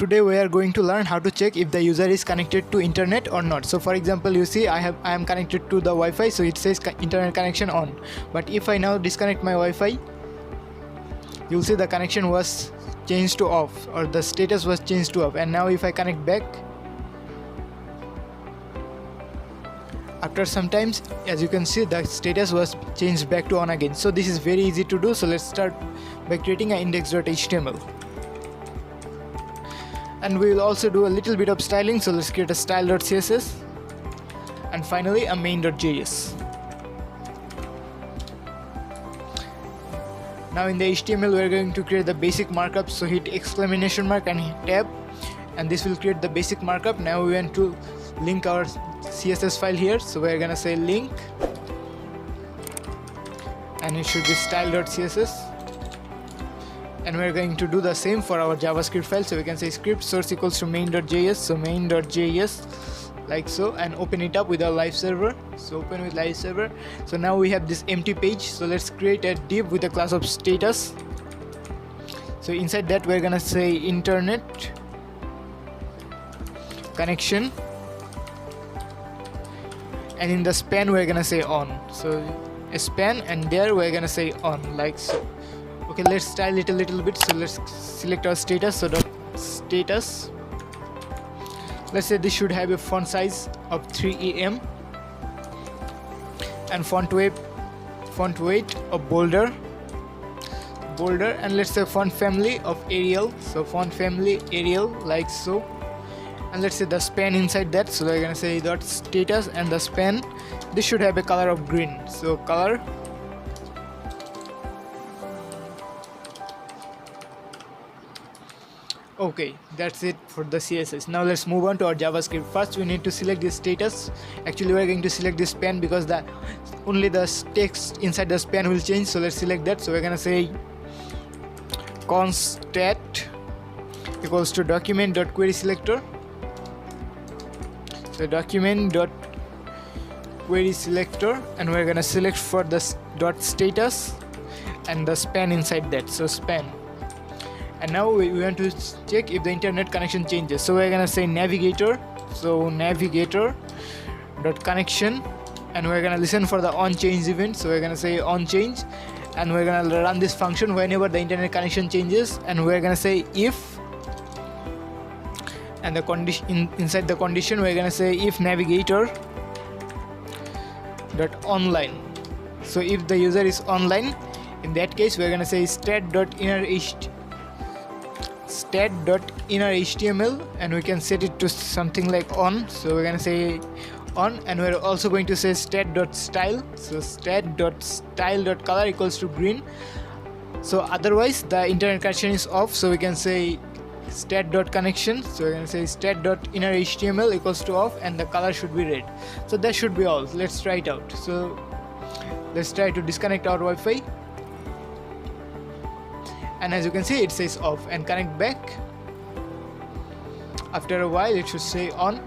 today we are going to learn how to check if the user is connected to internet or not. So for example, you see I am connected to the Wi-Fi, so it says internet connection on. But if I now disconnect my Wi-Fi, you'll see the connection was changed to off, or the status was changed to off. And now if I connect back, after some times, as you can see, the status was changed back to on again. So this is very easy to do. So let's start by creating an index.html. And we will also do a little bit of styling, so let's create a style.css, and finally a main.js. Now in the HTML we are going to create the basic markup, so hit exclamation mark and hit tab, and this will create the basic markup. Now we want to link our CSS file here, so we are gonna say link, and it should be style.css. And we're going to do the same for our JavaScript file, so we can say script source equals to main.js, so main.js like so, and open it up with our live server. So open with live server. So now we have this empty page, so let's create a div with a class of status. So inside that we're gonna say internet connection, and in the span we're gonna say on, so a span, and there we're gonna say on like so. Okay, let's style it a little bit. So let's select our status, so dot status, let's say this should have a font size of 3em and font weight of bolder, and let's say font family of Arial, so font family Arial like so. And let's say the span inside that, so we're gonna say dot status, and the span, this should have a color of green, so color. Okay, that's it for the CSS. Now let's move on to our JavaScript. First we need to select this status. Actually we're going to select this span because only the text inside the span will change, so let's select that. So we're gonna say constat equals to document.querySelector, so document.querySelector, and we're gonna select for the dot status and the span inside that, so span. And now we want to check if the internet connection changes, so we're gonna say navigator, so navigator dot connection, and we're gonna listen for the on change event, so we're gonna say on change, and we're gonna run this function whenever the internet connection changes, and we're gonna say if, and the condition inside the condition we're gonna say if navigator dot online, so if the user is online, in that case we're gonna say stat.innerHTML, and we can set it to something like on, so we're gonna say on, and we're also going to say stat.style, so stat.style.color equals to green. So otherwise the internet connection is off, so we can say stat.connection, so we're gonna say stat.innerHTML equals to off, and the color should be red. So that should be all. Let's try it out. So let's try to disconnect our Wi-Fi, and as you can see it says off, and connect back. After a while it should say on,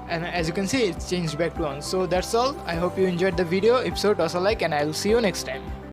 and as you can see it's changed back to on. So that's all. I hope you enjoyed the video. If so, toss a like, and I'll see you next time.